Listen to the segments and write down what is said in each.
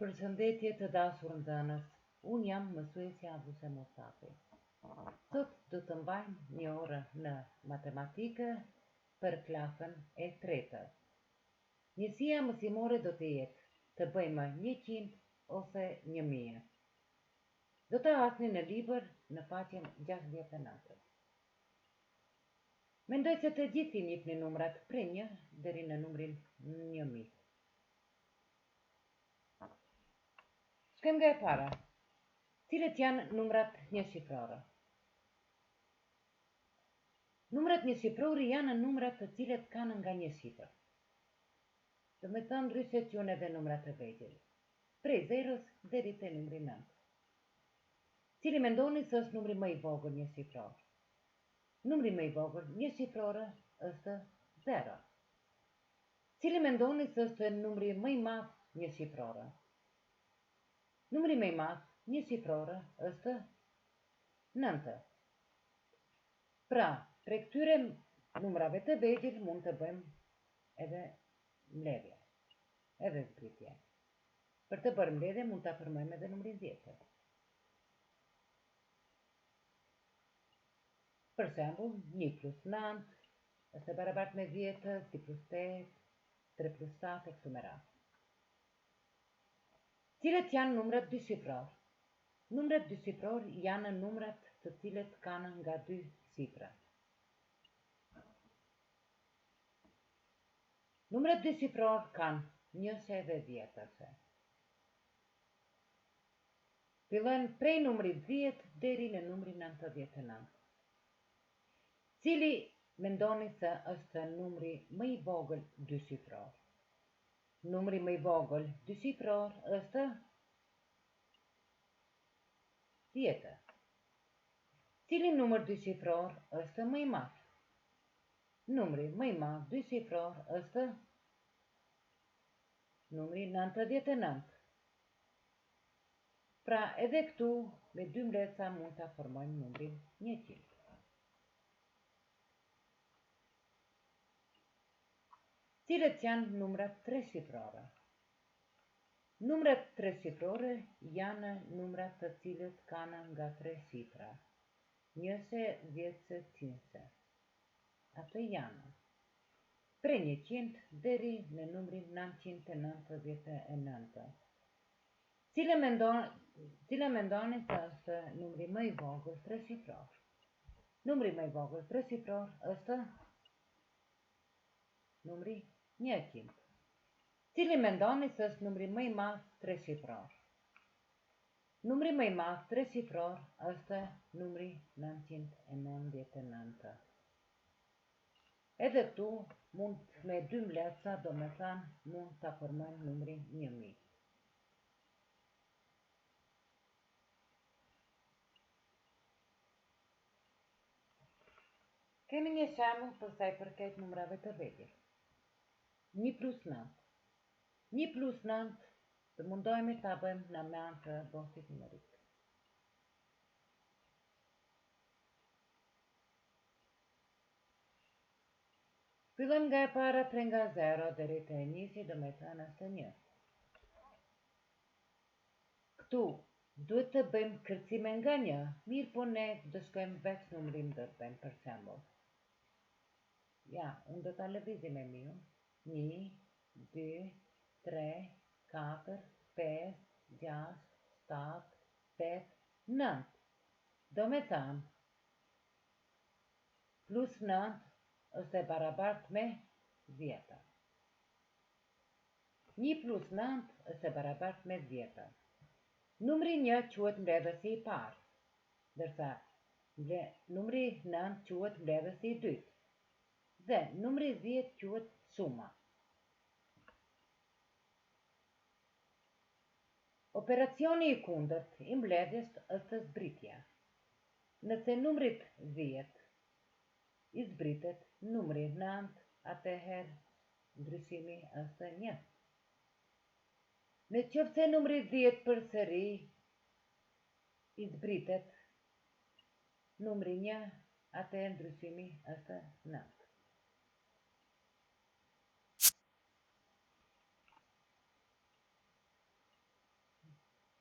Përshëndetje të dashur nxënës, unë jam mësuesja Avuse Mosapi. Sot do të mbajmë një orë në matematikë për klasën e tretë. Njësia mësimore do të jetë të bëjmë 100 ose 1000. Do të hasni në libër në faqen 69. Mendoj se të gjithë i njihni numrat prej 1 deri në numrin 1000. Shkem nga e para. Cilët janë numrat njëshifrore? Numrat njëshifrore janë numrat të cilët kanë nga një shifër. Do me thënë rryset janë edhe numrat të vegjël, prej 0-s deri te numri 9. Cili mendoni se është numri më i vogël njëshifror? Numri më i vogël njëshifror është 0. Cili mendoni se është numri më i madh njëshifror? Numri më i madh njëshifror është 9. Pra, prej këtyre numrave të vegjël mund të bëjmë edhe mbledhje, edhe zbritje. Për të bërë mbledhje mund të afërmojmë edhe numrin 10. Për shembull, 1 plus 9 është e barabartë me 10, 2 plus 8, 3 plus 7 e kështu me radhë. Cilët janë numrat dyshifror? Numrat dyshifror janë numrat të cilët kanë nga 2 shifra. Numrat dyshifror kanë 1 dhe 10. Fillojnë prej numrit 10 deri në numrin 99. Cili mendoni se është numri më i vogël dyshifror? Numri më i vogël dyshifror është 10. Cili numër dyshifror është më i madh? Numri më i madh dyshifror është numri 99. Pra edhe këtu me 2 mbledhsa mund të formojmë numrin 100. Cilët janë numrat treshifrore? Numrat treshifrore janë numrat të cilët kanë nga 3 shifra. 1, 10, 5. Ato janë prej 100 deri në numrin 999. Cila mendoni se është numri më i vogël treshifror? Numri më i vogël treshifror është numri 100. Cili mendoni se është numri më i madh treshifror? Numri më i madh treshifror është numri 999. Edhe këtu mund me 2 mbledhsa, do me thënë mund të formojmë numrin 1000. Kemi një shembull për sa i përket numrave të vegjël. 1 plus 9. 1 plus 9 të mundohemi ta bëjmë në me anë të bosit numerik. Fillojmë nga e para prej nga 0 deri te 1, do me thënë është 1. Këtu duhet të bëjmë kërcime nga 1, mirë po ne do shkojmë veç numrin do të bëjmë për shembull. Ja, unë do ta lëvizim e miun. 1, 2, 3, 4, 5, 6, 7, 8, 9. Do me thënë plus 9 është e barabartë me 10. 1 plus 9 është e barabartë me 10. Numri 1 quhet mbledhësi i parë, ndërsa numri 9 quhet mbledhësi i dytë, dhe numri 10 quhet suma. Operacioni i kundërt i mbledhjes është zbritja. Nëse numrit 10 i zbritet numri 9, atëherë ndryshimi është 1. Në qoftë se numri 10 përsëri i zbritet numri 1, atëherë ndryshimi është 9.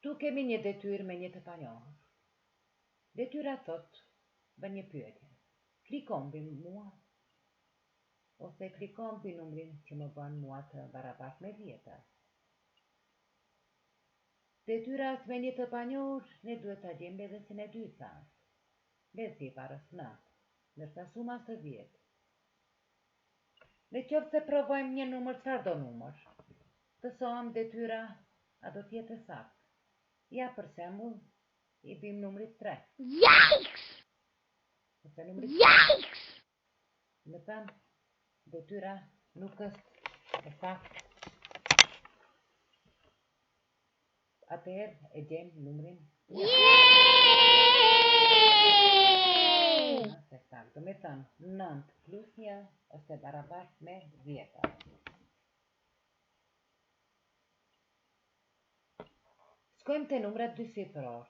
Tu kemi një detyrë me një të panjohur. Detyra thot, bën një pyetje. Klikon mbi mua, ose klikon mbi numrin që më bën mua të barabartë me 10. Detyra është me një të panjohur, ne duhet ta gjejmë lezetsin e dytë sa është. Lezetsi i parë është 9, ndërsa suma është 10. Në qoftë se provojmë një numër, çfarëdo numër, të shohim detyra a do t'jetë e saktë. Ja për shembull, i bim numrit 3. Yikes! Ose numrit Yikes! Më thënë, detyra nuk është e saktë. Atëherë e gjejmë numrin 1. Është e saktë. Do me thënë, 9 plus 1 është e barabartë me 10. Shkojmë te numrat dyshifror,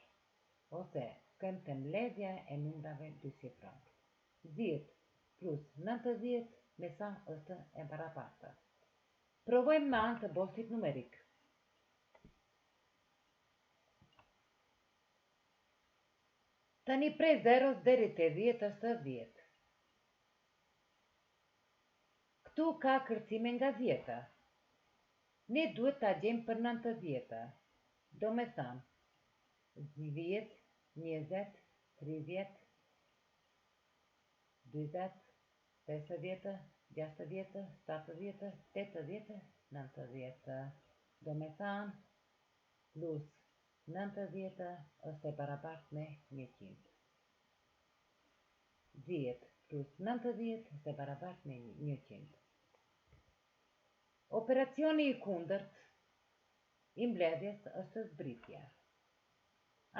ose shkojmë te mbledhja e numrave dyshifror. 10 plus 90 me sa është e barabartë. Provojmë me anë të boshtit numerik. Tani prej 0 deri te 10 është 10. Këtu ka kërcime nga 10. Ne duhet ta gjejmë për 90. Do me thënë, 10, 20, 30, 20, 50, 60, 70, 80, 90. Do me thënë, plus 90 është e barabartë me 100. 10 plus 90 është e barabartë me 100. Operacioni i kundërt i mbledhjes është zbritja.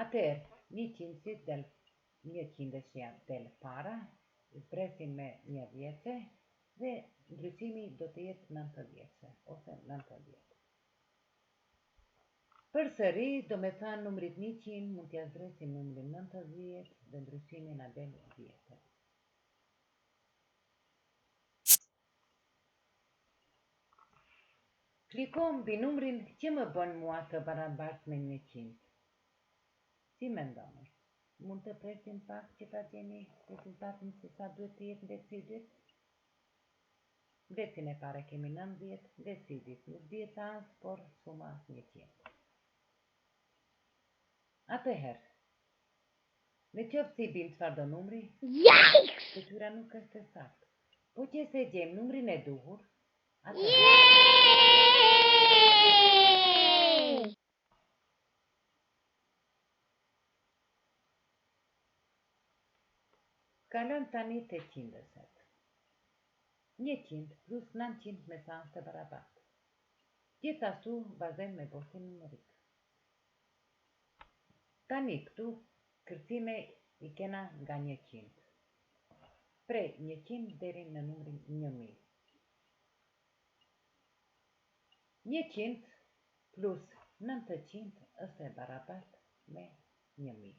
Atëherë, 100 del 100 del para, zbresim me 1 dhjetë dhe ndryshimi do të jetë 90 ose 90. Përsëri, do me thënë numrit 100 mund t'ja zbresim numrin 90 dhe ndryshimi na del 10. Klikon mbi numrin që më bën mua të barabartë me 100. Si mendoni? Mund të presim pak që ta gjeni rezultatin se sa duhet të jetë mbledhësi i dytë? Mbledhësin e parë kemi 90, mbledhësi i dytë nuk dihet as, por suma është 100. Atëherë, në qoftë se i bim çfarëdo numri, Yikes! detyra nuk është e saktë. Po që se gjejmë numrin e duhur, kalon tani te qindëset. 100 plus 900 me sa është e barabartë. Gjithashtu vazhdojmë me boshtin numerik. Tani këtu kërcime i kena nga 100. Prej 100 deri në numrin 1000. 100 plus 900 është e barabartë me 1000.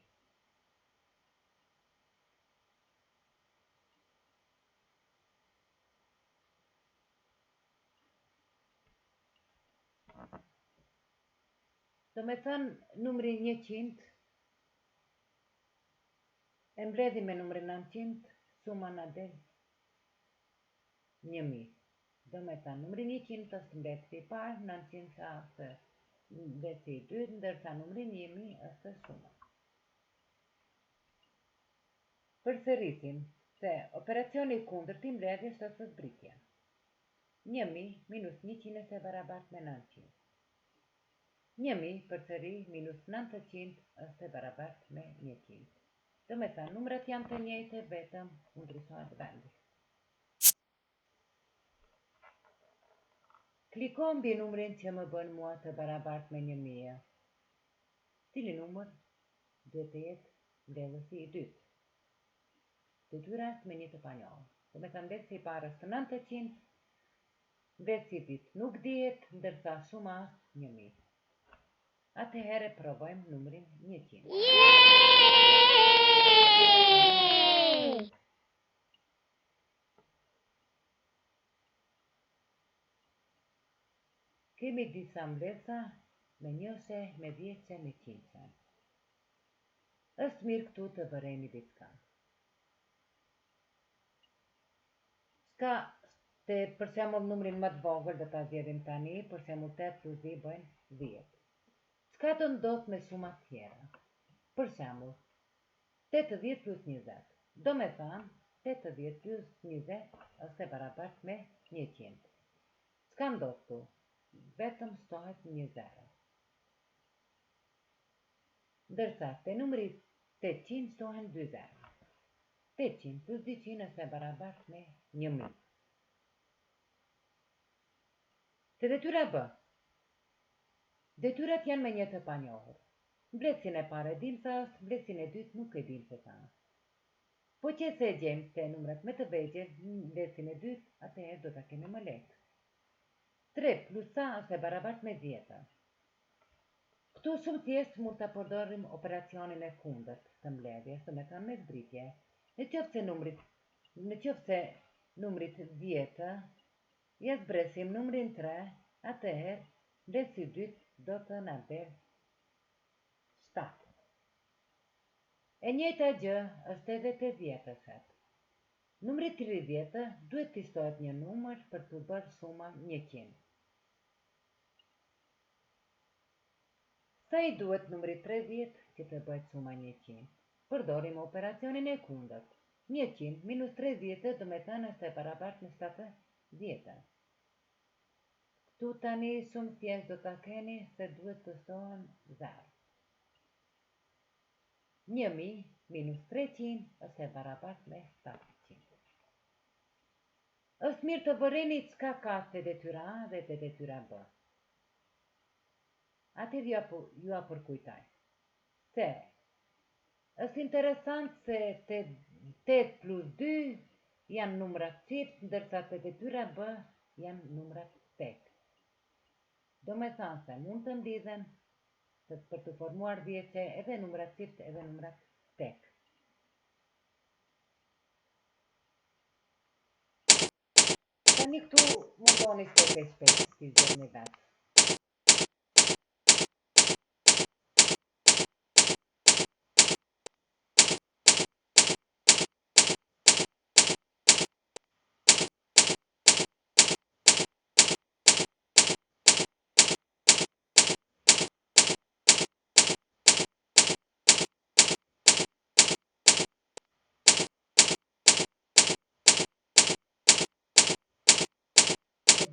Do me thënë, numri 100 e mbledhim me numrin 900, suma na del 1000. Do me thënë, numri 100 është mbledhësi i parë, 900 është mbledhësi i dytë, ndërsa numri 1000 është suma. Përsërisim se operacioni i kundërt i mbledhjes është zbritja. 1000 minus 100 është e barabartë me 900. 1000 përsëri minus 900 është e barabartë me 100. Do me thënë, numrat janë të njëjtë, vetëm u ndryshohet vendi. Kliko mbi numrin që më bën mua të barabartë me 1000. Cili numër duhet të jetë mbledhësi i dytë? Detyra është me një të panjohur. Do me thënë, mbledhësi i parë është 900, mbledhësi i dytë nuk dihet, ndërsa suma është 1000. Atëherë provojmë numrin 100. Kemi disa mbledhësa me njëse, me 10, me 100. Është mirë këtu të vërejni diçka. Ska të për shembull numrin më të vogël do ta zgjedhim tani, për shembull 8 plus 2 bëjnë 10. Çka do ndodh me suma tjera? Për shembull, 80 plus 20. Do me thanë, 80 plus 20 është e barabart me 100. Çka ndodh këtu? Vetëm shtohet një zero. Ndërsa te numri 800 shtohen 2 zero. 800 plus 200 është e barabart me 1000. Te detyra B. Detyrat janë me një të panjohur. Mbledhjen e parë e dim sa është, mbledhjen e dytë nuk e dim se sa është. Po që se gjejmë te numrat me të vegjël, mbledhjen e dytë, atëherë do ta kemi më lehtë. 3 plus sa është e barabart me 10. Këtu shumë thjesht mund ta përdorim operacionin e kundërt të mbledhjes, do me thënë me zbritje. Në qoftë se numrit 10 ja zbresim numrin 3, atëherë mbledhsi i dytë do të na bërë 7. E njëjta gjë është edhe te 10-shet. Numri 30 duhet të shtohet një numër për të bërë suma 100. Sa i duhet numri 30 që të bëhet suma 100? Përdorim operacionin e kundërt. 100 minus 30 do me thënë është e barabart me 70. Këtu tani shumë thjesht do ta keni se duhet të shtohen 0. 1000 minus 300 është e barabart me 700. Është mirë të vëreni çka ka te detyra A dhe te detyra B. Atëherë ju a përkujtoj se është interesant se te 8 plus 2 janë numrat çift, ndërsa te detyra B janë numrat tek. Do me thënë se mund të mblidhen për të formuar dhjetë edhe numrat çift edhe numrat tek. Tani këtu mundoni shpejt si zgjidhni vetë.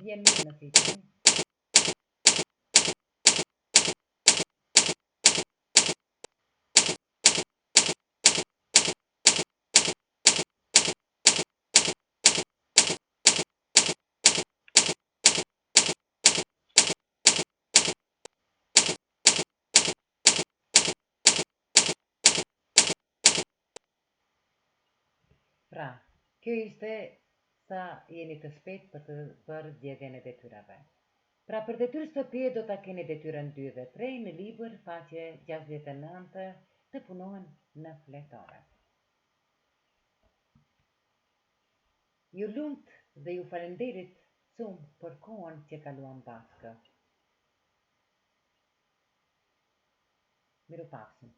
Vjen mirë në fikën. Pra, kjo ishte sa jeni të shpejt për të bërë zgjedhjen e detyrave. Pra për detyrë shtëpie do ta keni detyrën 2 dhe 3 në libër faqe 69 të punohen në fletore. Ju lumt dhe ju falenderit shumë për kohën që kaluam bashkë. Mirupafshim.